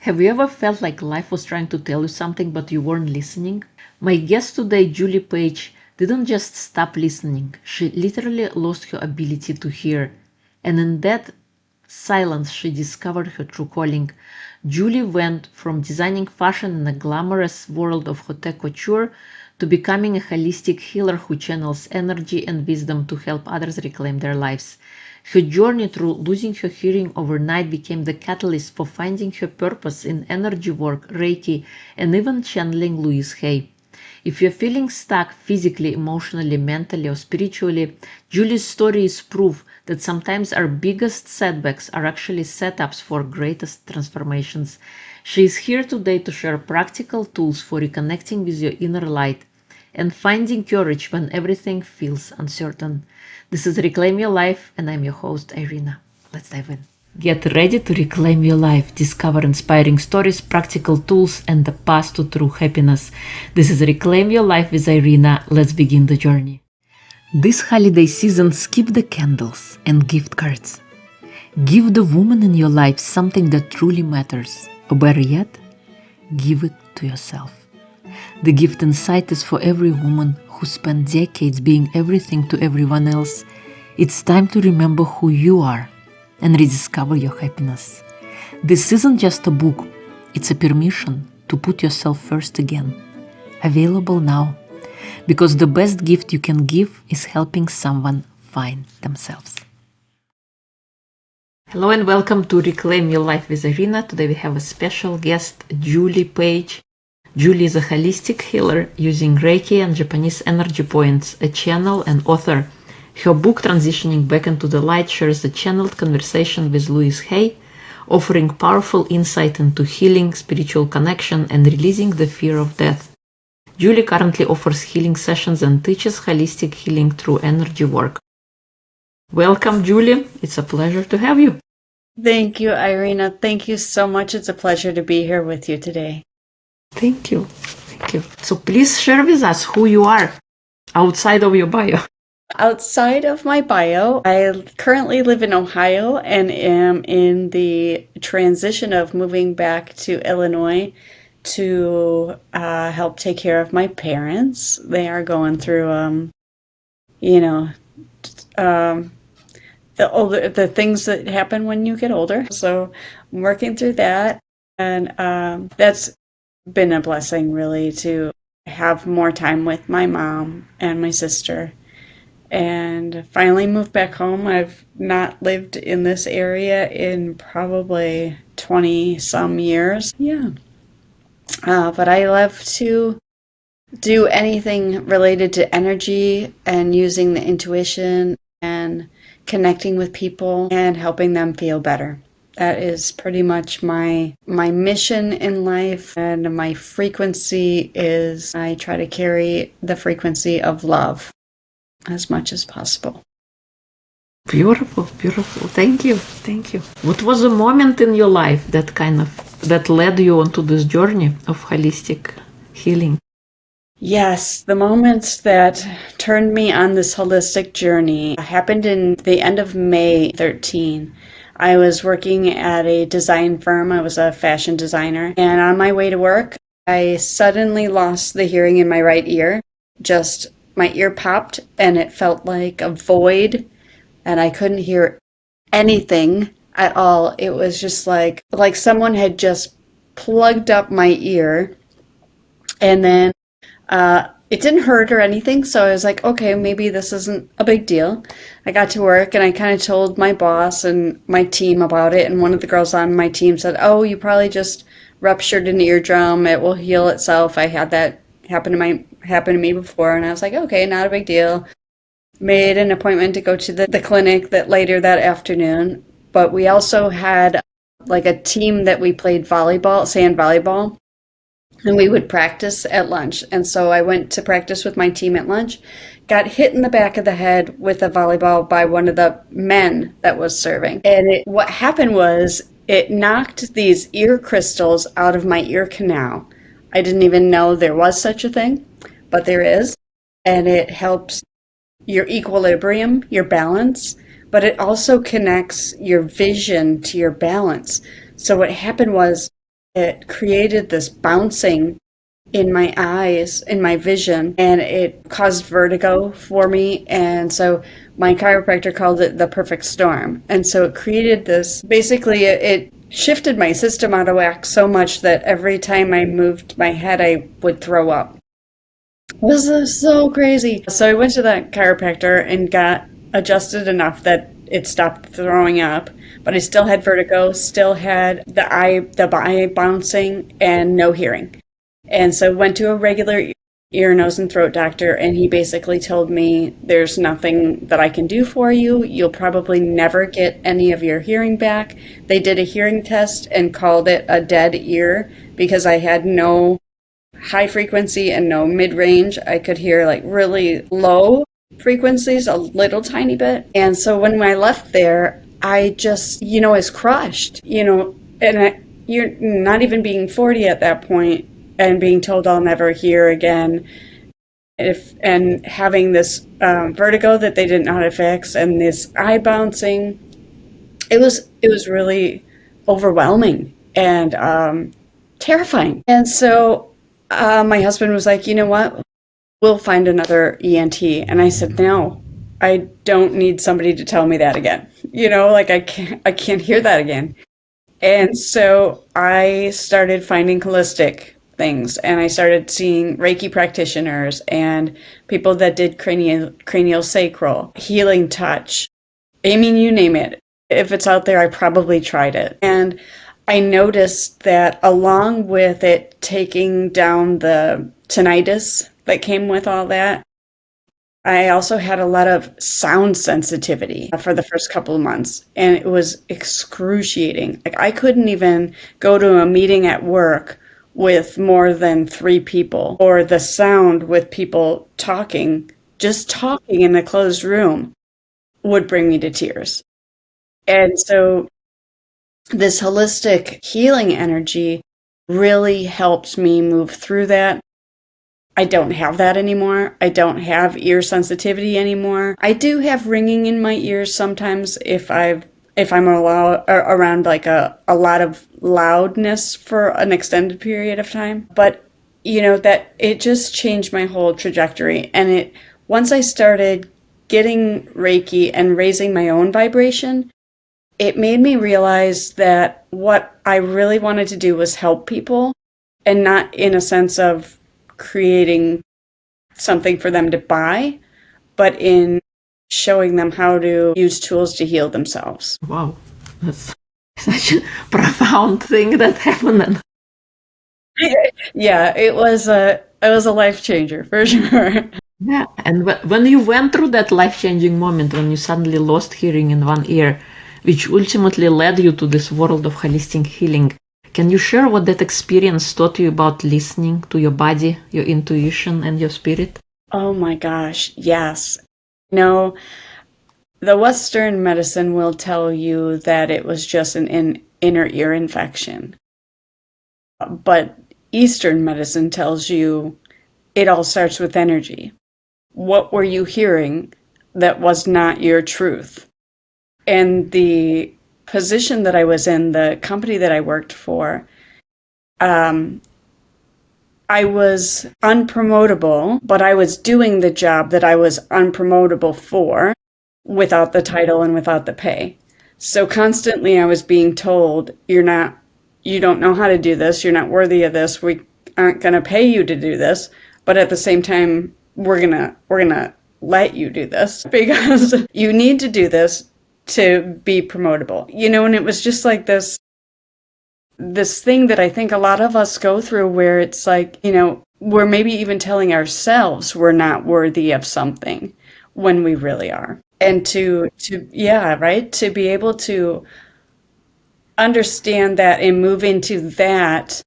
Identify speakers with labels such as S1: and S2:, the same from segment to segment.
S1: Have you ever felt like life was trying to tell you something but you weren't listening? My guest today, Julie Page, didn't just stop listening. She literally lost her ability to hear. And in that silence, she discovered her true calling. Julie went from designing fashion in a glamorous world of haute couture to becoming a holistic healer who channels energy and wisdom to help others reclaim their lives. Her journey through losing her hearing overnight became the catalyst for finding her purpose in energy work, Reiki, and even channeling Louise Hay. If you're feeling stuck physically, emotionally, mentally, or spiritually, Julie's story is proof that sometimes our biggest setbacks are actually setups for greatest transformations. She is here today to share practical tools for reconnecting with your inner light and finding courage when everything feels uncertain. This is Reclaim Your Life, and I'm your host, Irina. Let's dive in. Get ready to reclaim your life, discover inspiring stories, practical tools, and the path to true happiness. This is Reclaim Your Life with Irina. Let's begin the journey. This holiday season, skip the candles and gift cards. Give the woman in your life something that truly matters, or better yet, give it to yourself. The gift inside is for every woman who spent decades being everything to everyone else. It's time to remember who you are and rediscover your happiness. This isn't just a book, it's a permission to put yourself first again. Available now, because the best gift you can give is helping someone find themselves. Hello and welcome to Reclaim Your Life with Irina. Today we have a special guest, Julie Page. Julie is a holistic healer using Reiki and Japanese energy points, a channel and author. Her book, Transitioning Back into the Light, shares a channeled conversation with Louise Hay, offering powerful insight into healing, spiritual connection, and releasing the fear of death. Julie currently offers healing sessions and teaches holistic healing through energy work. Welcome, Julie. It's a pleasure to have you.
S2: Thank you, Irina. Thank you so much. It's a pleasure to be here with you today.
S1: Thank you. Thank you. So please share with us who you are outside of your bio.
S2: Outside of my bio, I currently live in Ohio and am in the transition of moving back to Illinois to help take care of my parents. They are going through, the things that happen when you get older. So I'm working through that, and that's been a blessing, really, to have more time with my mom and my sister. And finally moved back home. I've not lived in this area in probably 20 some years. Yeah. But I love to do anything related to energy and using the intuition and connecting with people and helping them feel better. That is pretty much my mission in life, and my frequency is I try to carry the frequency of love as much as possible.
S1: Beautiful, beautiful. Thank you. Thank you. What was a moment in your life that led you onto this journey of holistic healing?
S2: Yes, the moment that turned me on this holistic journey happened in the end of May 13. I was working at a design firm. I was a fashion designer. And on my way to work, I suddenly lost the hearing in my right ear. Just my ear popped and it felt like a void, and I couldn't hear anything at all. It was just like someone had just plugged up my ear, and then it didn't hurt or anything, so I was like, okay, maybe this isn't a big deal. I got to work and I kind of told my boss and my team about it, and one of the girls on my team said, oh, you probably just ruptured an eardrum. It will heal itself. I had that happen to me before, and I was like, okay, not a big deal. Made an appointment to go to the clinic later that afternoon, but we also had like a team that we played volleyball, sand volleyball, and we would practice at lunch. And so I went to practice with my team at lunch, got hit in the back of the head with a volleyball by one of the men that was serving. And what happened was it knocked these ear crystals out of my ear canal. I didn't even know there was such a thing, but there is. And it helps your equilibrium, your balance, but it also connects your vision to your balance. So what happened was It created this bouncing in my eyes, in my vision, and it caused vertigo for me. And so my chiropractor called it the perfect storm. And so it created this, basically, it shifted my system out of whack so much that every time I moved my head, I would throw up. This is so crazy. So I went to that chiropractor and got adjusted enough that it stopped throwing up, but I still had vertigo, still had the eye bouncing, and no hearing. And so went to a regular ear, nose, and throat doctor, and he basically told me there's nothing that I can do for you. You'll probably never get any of your hearing back. They did a hearing test and called it a dead ear because I had no high frequency and no mid range. I could hear like really low frequencies a little tiny bit. And so when I left there, I just, was crushed, you're not even being 40 at that point and being told I'll never hear again. And having this vertigo that they didn't know how to fix and this eye bouncing, it was really overwhelming and terrifying. And so my husband was like, you know what? We'll find another ENT. And I said, no, I don't need somebody to tell me that again. I can't hear that again. And so I started finding holistic things, and I started seeing Reiki practitioners and people that did cranial sacral, healing touch. I mean, you name it. If it's out there, I probably tried it. And I noticed that along with it taking down the tinnitus that came with all that, I also had a lot of sound sensitivity for the first couple of months, and it was excruciating. Like I couldn't even go to a meeting at work with more than 3 people, or the sound with people talking, just talking in a closed room would bring me to tears. And so this holistic healing energy really helped me move through that. I don't have that anymore. I don't have ear sensitivity anymore. I do have ringing in my ears sometimes if I'm around like a lot of loudness for an extended period of time. But that it just changed my whole trajectory. And once I started getting Reiki and raising my own vibration, it made me realize that what I really wanted to do was help people, and not in a sense of creating something for them to buy, but in showing them how to use tools to heal themselves.
S1: Wow, that's such a profound thing that happened.
S2: Yeah, it was a life changer for sure.
S1: Yeah, and when you went through that life-changing moment when you suddenly lost hearing in one ear, which ultimately led you to this world of holistic healing, can you share what that experience taught you about listening to your body, your intuition, and your spirit?
S2: Oh my gosh, yes. No, the Western medicine will tell you that it was just an inner ear infection. But Eastern medicine tells you it all starts with energy. What were you hearing that was not your truth? And the position that I was in, the company that I worked for, I was unpromotable, but I was doing the job that I was unpromotable for without the title and without the pay. So constantly I was being told, you don't know how to do this, you're not worthy of this, we aren't going to pay you to do this, but at the same time, we're gonna let you do this because you need to do this to be promotable. And it was just like this thing that I think a lot of us go through where it's like, we're maybe even telling ourselves we're not worthy of something when we really are. And to be able to understand that and move into that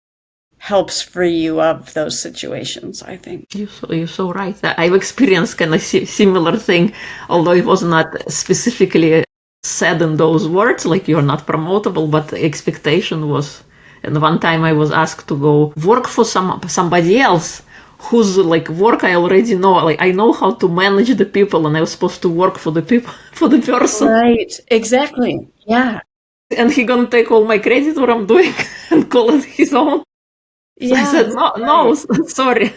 S2: helps free you of those situations, I think.
S1: You're so right. I've experienced kind of similar thing, although it was not specifically said in those words, like you're not promotable, but the expectation was. And one time I was asked to go work for somebody else whose work I already know. Like I know how to manage the people, and I was supposed to work for the people, for the person.
S2: Right. Exactly. Yeah.
S1: And he gonna take all my credit what I'm doing and call it his own. So I said,
S2: Yes,
S1: no, sorry.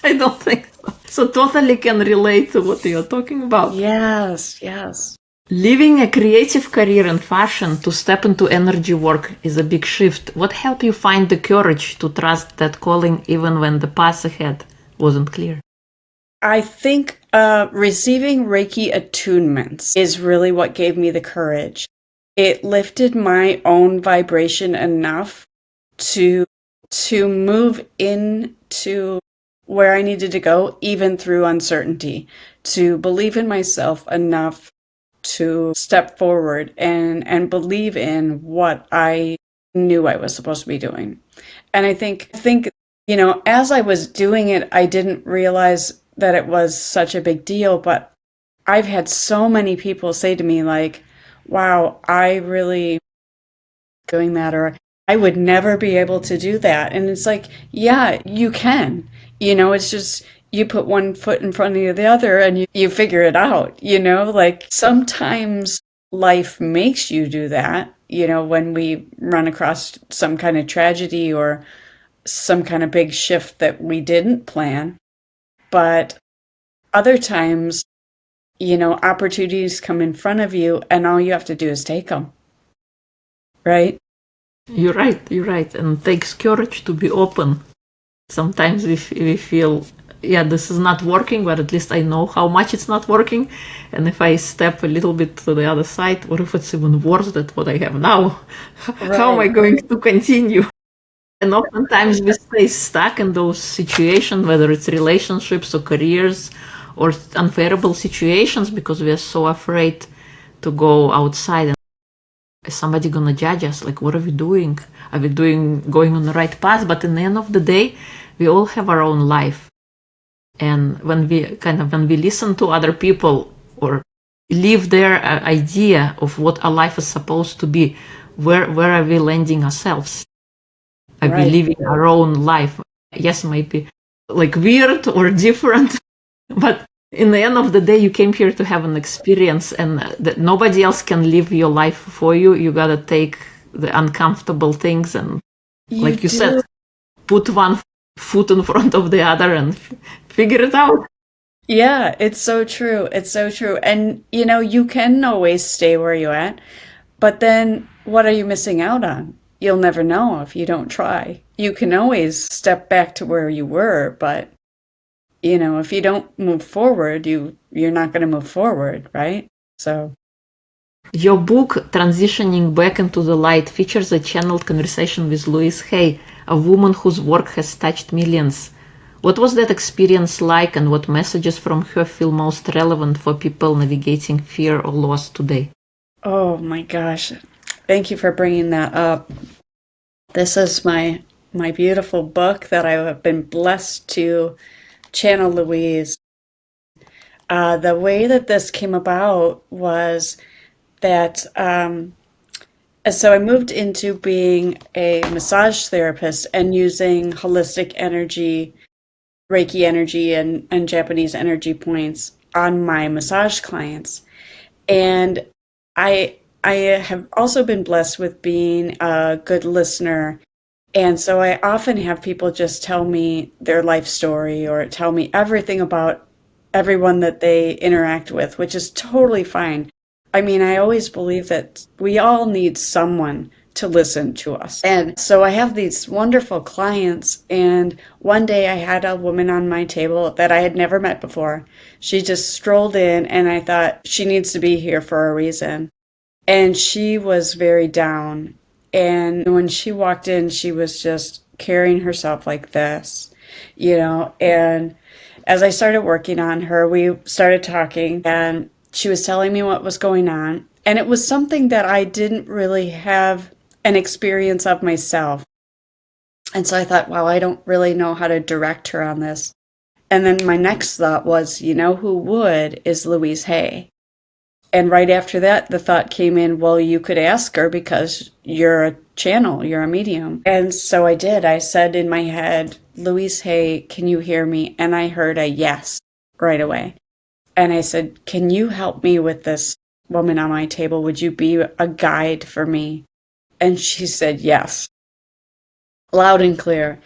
S1: I don't think so. So totally can relate to what you're talking about.
S2: yes, yes.
S1: Leaving a creative career in fashion to step into energy work is a big shift. What helped you find the courage to trust that calling even when the path ahead wasn't clear?
S2: I think receiving Reiki attunements is really what gave me the courage. It lifted my own vibration enough to move into where I needed to go, even through uncertainty, to believe in myself enough to step forward and believe in what I knew I was supposed to be doing. And I think as I was doing it, I didn't realize that it was such a big deal, but I've had so many people say to me like, "Wow, I really doing that," or "I would never be able to do that." And it's like, yeah, you can. It's just you put one foot in front of the other and you figure it out, like sometimes life makes you do that, when we run across some kind of tragedy or some kind of big shift that we didn't plan. But other times, opportunities come in front of you and all you have to do is take them, right?
S1: You're right. And it takes courage to be open. Sometimes we feel, yeah, this is not working, but at least I know how much it's not working. And if I step a little bit to the other side, or if it's even worse than what I have now, how am I
S2: Right.
S1: going to continue? And oftentimes we stay stuck in those situations, whether it's relationships or careers or unfavorable situations, because we are so afraid to go outside. And is somebody gonna judge us? Like, what are we doing? Are we going on the right path? But in the end of the day, we all have our own life. And when we listen to other people or live their idea of what our life is supposed to be, where are we landing ourselves? Are we
S2: Right.
S1: living our own life? Yes, maybe like weird or different, but in the end of the day, you came here to have an experience, and that nobody else can live your life for you. You gotta take the uncomfortable things and,
S2: You
S1: like you said,
S2: do.
S1: put one foot in front of the other and figure it out.
S2: Yeah, it's so true. It's so true. And you can always stay where you're at, but then what are you missing out on? You'll never know if you don't try. You can always step back to where you were, but if you don't move forward, you're not going to move forward, right? So,
S1: Your book, Transitioning Back into the Light, features a channeled conversation with Louise Hay, a woman whose work has touched millions. What was that experience like, and what messages from her feel most relevant for people navigating fear or loss today?
S2: oh my gosh. Thank you for bringing that up. This is my beautiful book that I have been blessed to channel Louise. The way that this came about was that so I moved into being a massage therapist and using holistic energy, Reiki energy, and Japanese energy points on my massage clients. And I have also been blessed with being a good listener. And so I often have people just tell me their life story or tell me everything about everyone that they interact with, which is totally fine. I mean, I always believe that we all need someone to listen to us. And so I have these wonderful clients. And one day I had a woman on my table that I had never met before. She just strolled in, and I thought she needs to be here for a reason. And she was very down. And when she walked in, she was just carrying herself like this. And as I started working on her, we started talking, and she was telling me what was going on. And it was something that I didn't really have an experience of myself. And so I thought, wow, I don't really know how to direct her on this. And then my next thought was, who would is Louise Hay. And right after that, the thought came in, well, you could ask her because you're a channel, you're a medium. And so I did. I said in my head, Louise Hay, can you hear me? And I heard a yes right away. And I said, can you help me with this woman on my table? Would you be a guide for me? And she said, yes, loud and clear.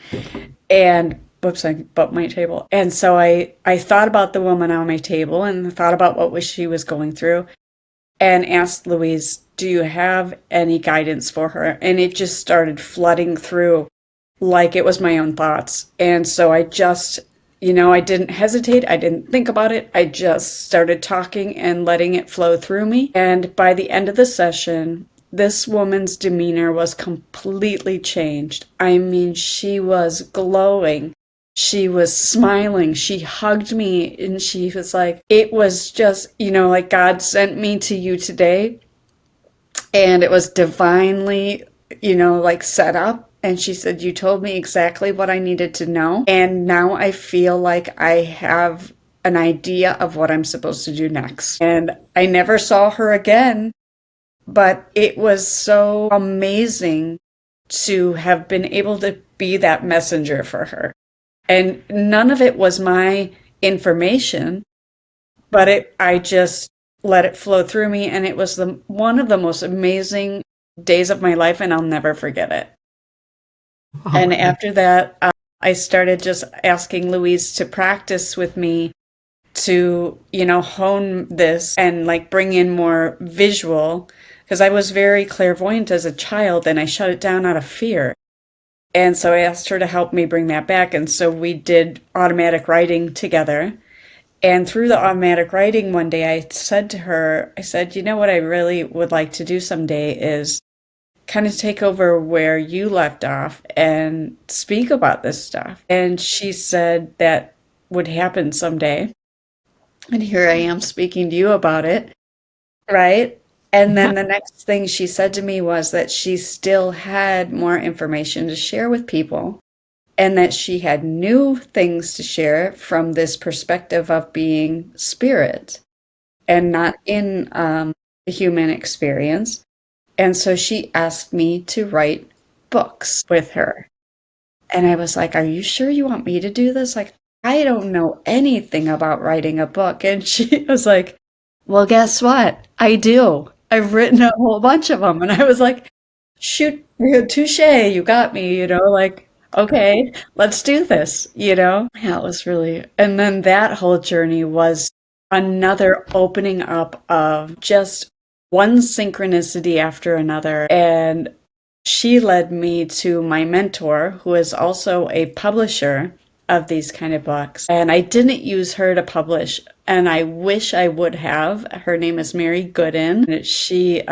S2: And whoops, I bumped my table. And so I thought about the woman on my table and thought about she was going through and asked Louise, do you have any guidance for her? And it just started flooding through like it was my own thoughts. And so I just, I didn't hesitate. I didn't think about it. I just started talking and letting it flow through me. And by the end of the session, this woman's demeanor was completely changed. I mean, she was glowing. She was smiling. She hugged me and she was like, it was just, like God sent me to you today. And it was divinely, like set up. And she said, you told me exactly what I needed to know. And now I feel like I have an idea of what I'm supposed to do next. And I never saw her again, but it was so amazing to have been able to be that messenger for her. And none of it was my information, but I just let it flow through me. And it was one of the most amazing days of my life, and I'll never forget it. And after that, I started just asking Louise to practice with me to, hone this and like bring in more visual, because I was very clairvoyant as a child and I shut it down out of fear. And so I asked her to help me bring that back. And so we did automatic writing together. And through the automatic writing one day, I said to her, I said, what I really would like to do someday is kind of take over where you left off and speak about this stuff. And she said that would happen someday. And here I am speaking to you about it, right? And then the next thing she said to me was that she still had more information to share with people and that she had new things to share from this perspective of being spirit and not in the human experience. And so she asked me to write books with her. And I was like, are you sure you want me to do this? Like, I don't know anything about writing a book. And she was like, well, guess what? I do. I've written a whole bunch of them. And I was like, shoot, touche, you got me, like, okay, let's do this, Yeah, it was really, and then that whole journey was another opening up of just one synchronicity after another. And she led me to my mentor, who is also a publisher of these kind of books. And I didn't use her to publish, and I wish I would have. Her name is Mary Gooden. She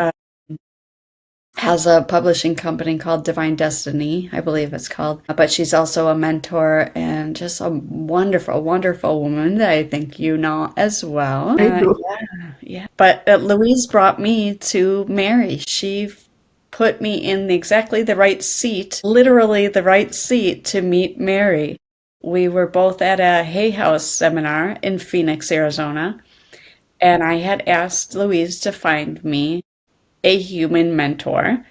S2: has a publishing company called Divine Destiny, I believe it's called. But she's also a mentor and just a wonderful, wonderful woman that I think you know as well.
S1: I do.
S2: Yeah. But Louise brought me to Mary. She put me in exactly the right seat, literally the right seat to meet Mary. We were both at a Hay House seminar in Phoenix, Arizona, and I had asked Louise to find me a human mentor.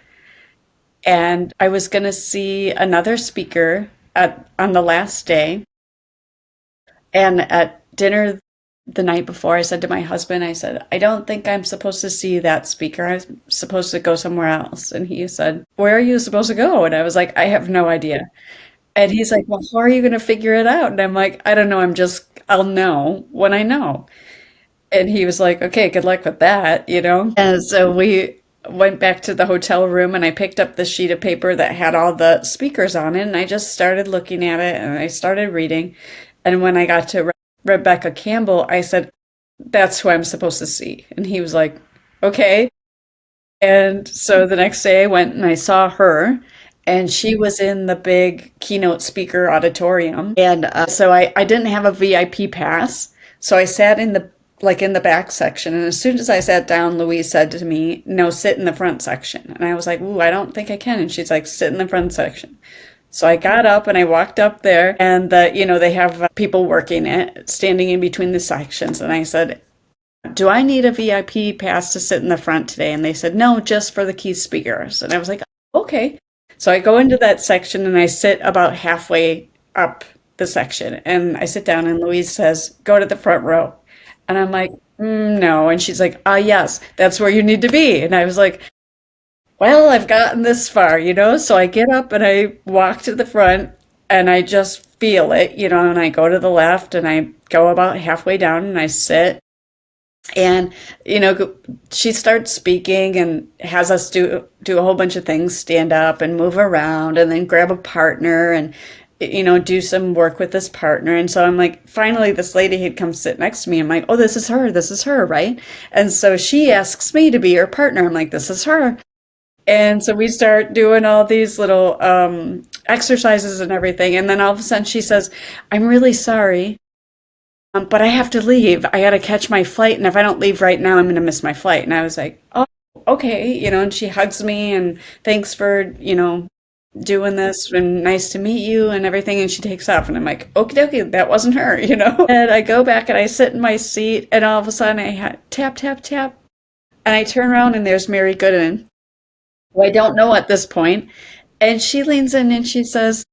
S2: And I was going to see another speaker on the last day. And at dinner the night before, I said to my husband, I said, I don't think I'm supposed to see that speaker. I'm supposed to go somewhere else. And he said, where are you supposed to go? And I was like, I have no idea. And he's like, well, how are you going to figure it out? And I'm like, I don't know. I'll know when I know. And he was like, okay, good luck with that, And so we went back to the hotel room and I picked up the sheet of paper that had all the speakers on it. And I just started looking at it and I started reading. And when I got to Rebecca Campbell, I said, that's who I'm supposed to see. And he was like, okay. And so the next day I went and I saw her. And she was in the big keynote speaker auditorium. And so I didn't have a VIP pass. So I sat in the back section. And as soon as I sat down, Louise said to me, no, sit in the front section. And I was like, ooh, I don't think I can. And she's like, sit in the front section. So I got up and I walked up there and they have people working it, standing in between the sections. And I said, do I need a VIP pass to sit in the front today? And they said, no, just for the key speakers. And I was like, okay. So I go into that section and I sit about halfway up the section and I sit down and Louise says, go to the front row. And I'm like, no. And she's like, yes, that's where you need to be. And I was like, well, I've gotten this far, So I get up and I walk to the front and I just feel it, and I go to the left and I go about halfway down and I sit. And, she starts speaking and has us do a whole bunch of things, stand up and move around and then grab a partner and, do some work with this partner. And so I'm like, finally, this lady had come sit next to me. I'm like, oh, this is her, right? And so she asks me to be her partner. I'm like, this is her. And so we start doing all these little exercises and everything. And then all of a sudden she says, I'm really sorry, but I have to leave. I got to catch my flight. And if I don't leave right now, I'm going to miss my flight. And I was like, oh, okay. And she hugs me and thanks for, doing this and nice to meet you and everything. And she takes off. And I'm like, okay, okay, that wasn't her. And I go back and I sit in my seat. And all of a sudden tap, tap, tap. And I turn around and there's Mary Gooden, who I don't know at this point. And she leans in and she says,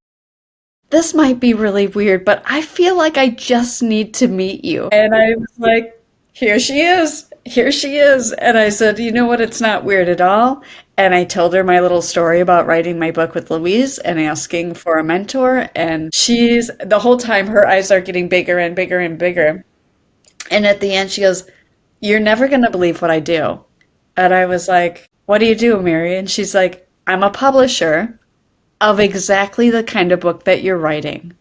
S2: this might be really weird, but I feel like I just need to meet you. And I was like, here she is. Here she is. And I said, you know what? It's not weird at all. And I told her my little story about writing my book with Louise and asking for a mentor. And the whole time, her eyes are getting bigger and bigger and bigger. And at the end, she goes, you're never going to believe what I do. And I was like, what do you do, Mary? And she's like, I'm a publisher of exactly the kind of book that you're writing,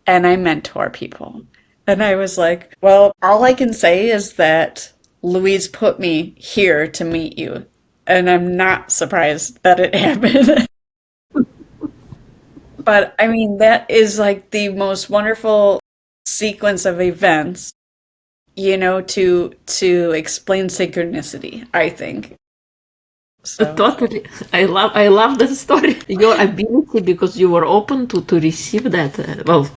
S2: and I mentor people. And I was like, well, all I can say is that Louise put me here to meet you, and I'm not surprised that it happened. But I mean, that is like the most wonderful sequence of events, to explain synchronicity, I think. So
S1: Totally. I love that story. Your ability, because you were open to receive that. Well,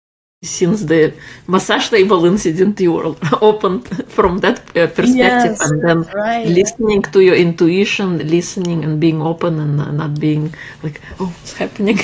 S1: since the massage table incident, you were open from that perspective,
S2: yes,
S1: and then
S2: right.
S1: listening to your intuition, listening and being open and not being like, oh, what's happening?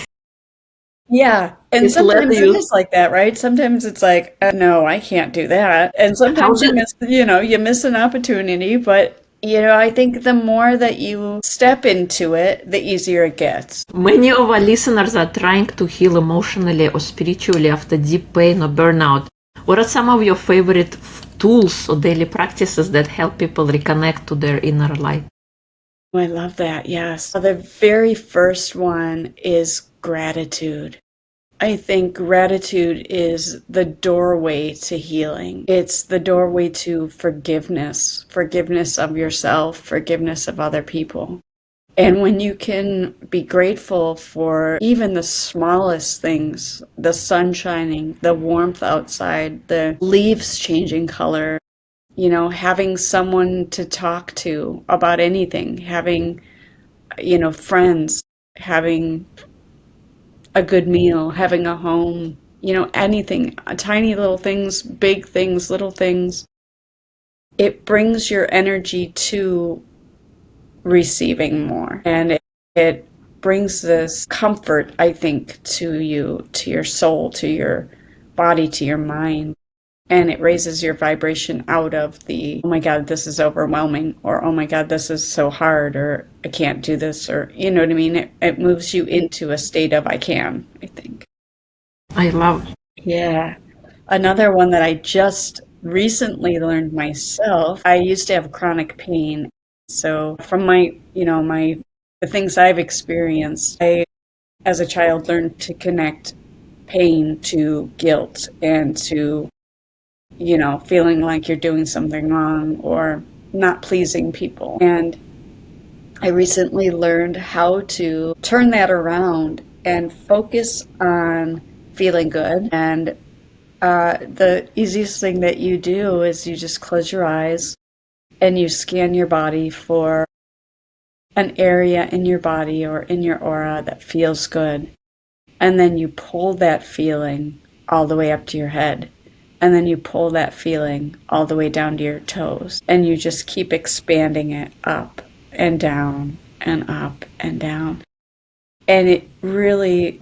S2: Yeah. And
S1: It led
S2: sometimes it
S1: you.
S2: is like that, right? Sometimes it's like, no, I can't do that. And
S1: How
S2: sometimes
S1: did
S2: you miss an opportunity, but I think the more that you step into it, the easier it gets.
S1: many of our listeners are trying to heal emotionally or spiritually after deep pain or burnout? What are some of your favorite tools or daily practices that help people reconnect to their inner light?
S2: Oh, I love that. Yes. The very first one is gratitude. I think gratitude is the doorway to healing. It's the doorway to forgiveness of yourself, forgiveness of other people. And when you can be grateful for even the smallest things, the sun shining, the warmth outside, the leaves changing color, having someone to talk to about anything, having, friends, having a good meal, having a home, anything, tiny little things, big things, little things. It brings your energy to receiving more. And it brings this comfort, I think, to you, to your soul, to your body, to your mind. And it raises your vibration out of the, oh my God, this is overwhelming, or oh my God, this is so hard, or I can't do this, or you know what I mean? It moves you into a state of I can, I think.
S1: I love.
S2: Yeah. Another one that I just recently learned myself, I used to have chronic pain. So from the things I've experienced, I, as a child, learned to connect pain to guilt and to, feeling like you're doing something wrong or not pleasing people. And I recently learned how to turn that around and focus on feeling good. And the easiest thing that you do is you just close your eyes and you scan your body for an area in your body or in your aura that feels good. And then you pull that feeling all the way up to your head. And then you pull that feeling all the way down to your toes. And you just keep expanding it up and down and up and down. And it really,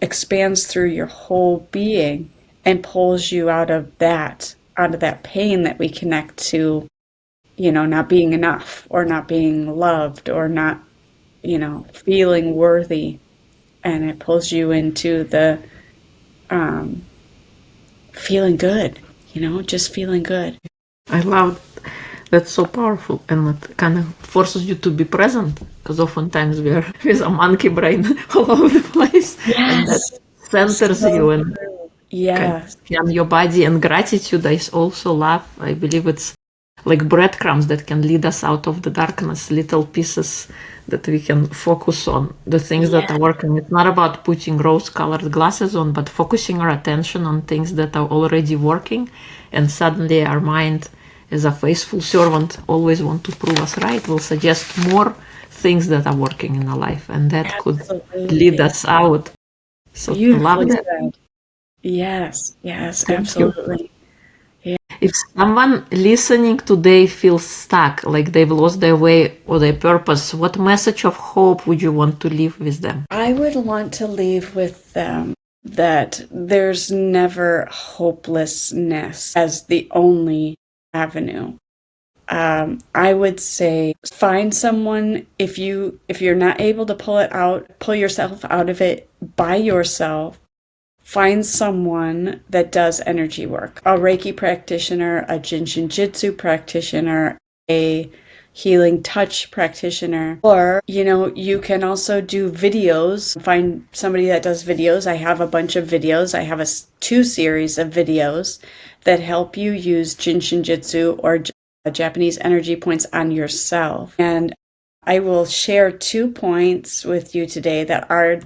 S2: expands through your whole being and pulls you out of that pain that we connect to not being enough or not being loved or not, feeling worthy. And it pulls you into the um, feeling good, just feeling good.
S1: I love that's so powerful, and it kind of forces you to be present, because oftentimes we are with a monkey brain all over the place, and that
S2: Yes.
S1: centers
S2: So
S1: you and
S2: true.
S1: can
S2: Yes.
S1: calm your body. And gratitude is also love. I believe it's like breadcrumbs that can lead us out of the darkness, little pieces that we can focus on, the things that
S2: Yeah.
S1: are working. It's not about putting rose-colored glasses on, but focusing our attention on things that are already working, and suddenly our mind, as a faithful servant, always want to prove us right, will suggest more things that are working in our life, and that could lead
S2: Absolutely.
S1: us out. So I love
S2: Beautifully
S1: that.
S2: said. Yes. Yes,
S1: Thank you.
S2: absolutely. Yeah.
S1: If someone listening today feels stuck, like they've lost their way or their purpose, what message of hope would you want to leave with them?
S2: I would want to leave with them that there's never hopelessness as the only avenue. I would say find someone if you're not able to pull yourself out of it by yourself. Find someone that does energy work, a Reiki practitioner, a Jinshin Jitsu practitioner, a healing touch practitioner, or you can also do videos. Find somebody that does videos. I have a bunch of videos. I have two series of videos that help you use Jinshin Jitsu or Japanese energy points on yourself. And I will share 2 points with you today that are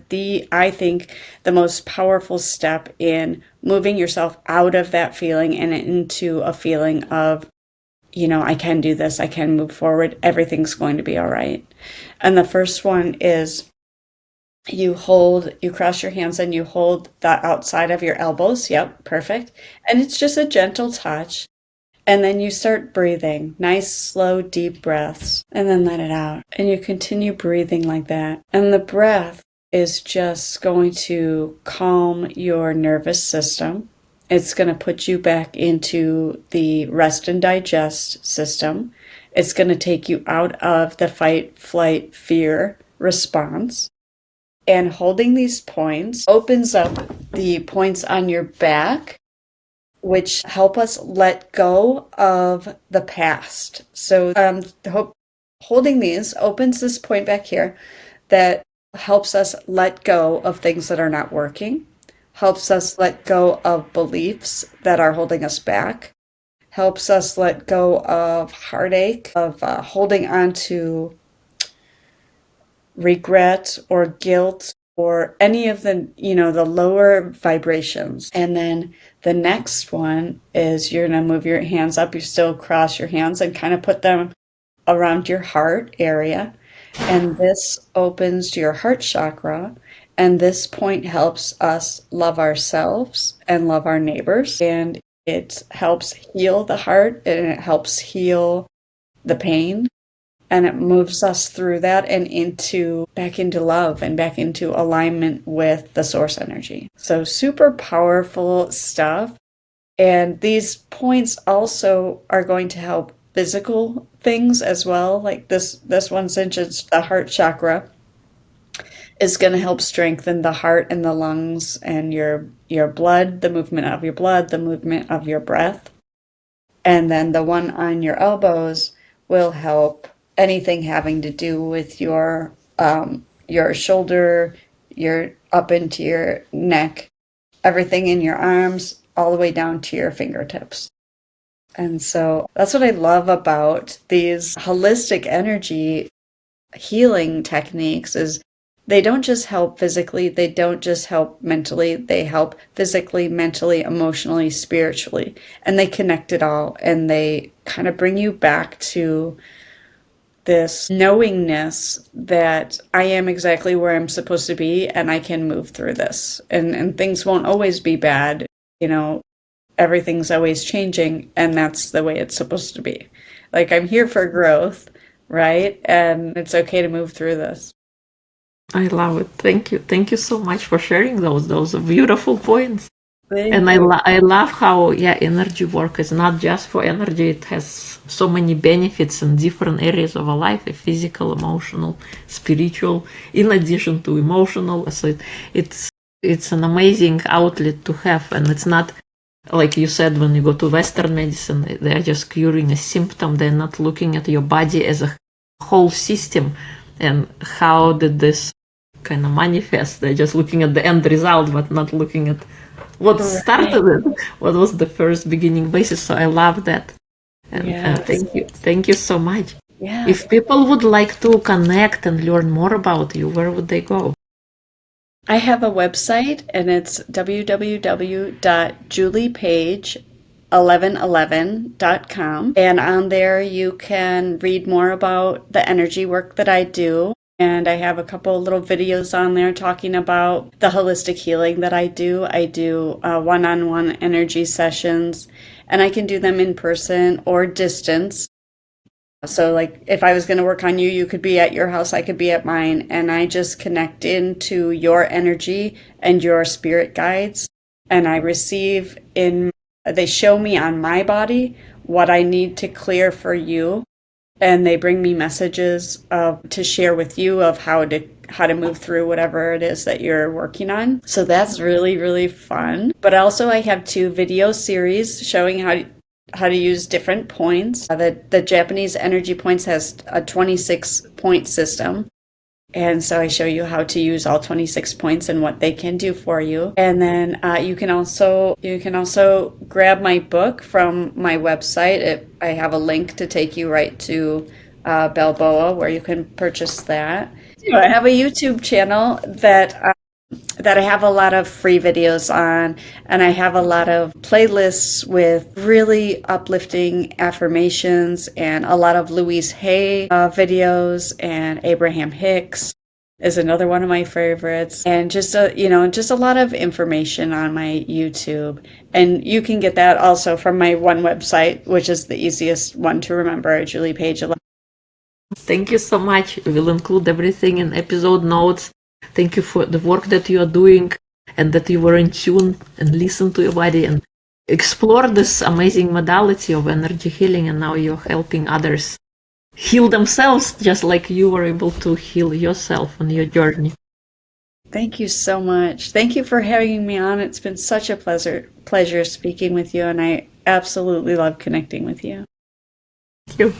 S2: I think, the most powerful step in moving yourself out of that feeling and into a feeling of, I can do this, I can move forward, everything's going to be all right. And the first one is you cross your hands and you hold the outside of your elbows. Yep, perfect. And it's just a gentle touch. And then you start breathing, nice, slow, deep breaths, and then let it out. And you continue breathing like that. And the breath is just going to calm your nervous system. It's going to put you back into the rest and digest system. It's going to take you out of the fight, flight, fear response. And holding these points opens up the points on your back, which help us let go of the past. So, holding these opens this point back here that helps us let go of things that are not working, helps us let go of beliefs that are holding us back, helps us let go of heartache, of holding on to regret or guilt or any of the lower vibrations. And then the next one is you're going to move your hands up. You still cross your hands and kind of put them around your heart area. And this opens your heart chakra. And this point helps us love ourselves and love our neighbors. And it helps heal the heart and it helps heal the pain, and it moves us through that and back into love and back into alignment with the source energy. So super powerful stuff. And these points also are going to help physical things as well. Like this one, since it's the heart chakra, is going to help strengthen the heart and the lungs and your blood, the movement of your blood, the movement of your breath. And then the one on your elbows will help anything having to do with your shoulder, your up into your neck, everything in your arms, all the way down to your fingertips. And so that's what I love about these holistic energy healing techniques is they don't just help physically, they don't just help mentally, they help physically, mentally, emotionally, spiritually, and they connect it all and they kind of bring you back to this knowingness that I am exactly where I'm supposed to be and I can move through this. And things won't always be bad, everything's always changing and that's the way it's supposed to be. Like I'm here for growth, right? And it's okay to move through this.
S1: I love it. Thank you. Thank you so much for sharing those. Those are beautiful points.
S2: Thank
S1: And
S2: you.
S1: I love how, yeah, energy work is not just for energy. It has so many benefits in different areas of our life, physical, emotional, spiritual, in addition to emotional. So it's it's an amazing outlet to have. And it's not, like you said, when you go to Western medicine, they're just curing a symptom. They're not looking at your body as a whole system and how did this kind of manifest. They're just looking at the end result, but not looking at what
S2: Right.
S1: started it, what was the first beginning basis. So I love that. And
S2: Yes.
S1: thank you so much.
S2: Yes.
S1: If people would like to connect and learn more about you, where would they go?
S2: I have a website and it's www.juliepage1111.com. And on there you can read more about the energy work that I do. And I have a couple little videos on there talking about the holistic healing that I do. I do one-on-one energy sessions, and I can do them in person or distance. So, like, if I was going to work on you, you could be at your house, I could be at mine, and I just connect into your energy and your spirit guides. And I receive they show me on my body what I need to clear for you. And they bring me messages to share with you of how to move through whatever it is that you're working on. So that's really, really fun. But also I have two video series showing how to use different points. The Japanese energy points has a 26 point system. And so I show you how to use all 26 points and what they can do for you. And then you can also grab my book from my website. I have a link to take you right to Balboa where you can purchase that. I have a YouTube channel that I have a lot of free videos on, and I have a lot of playlists with really uplifting affirmations and a lot of Louise Hay videos, and Abraham Hicks is another one of my favorites, and just a lot of information on my YouTube. And you can get that also from my one website, which is the easiest one to remember, Julie Page.
S1: Thank you so much. We'll include everything in episode notes. Thank you for the work that you are doing and that you were in tune and listen to your body and explore this amazing modality of energy healing. And now you're helping others heal themselves just like you were able to heal yourself on your journey.
S2: Thank you so much. Thank you for having me on. It's been such a pleasure speaking with you, and I absolutely love connecting with you.
S1: Thank you.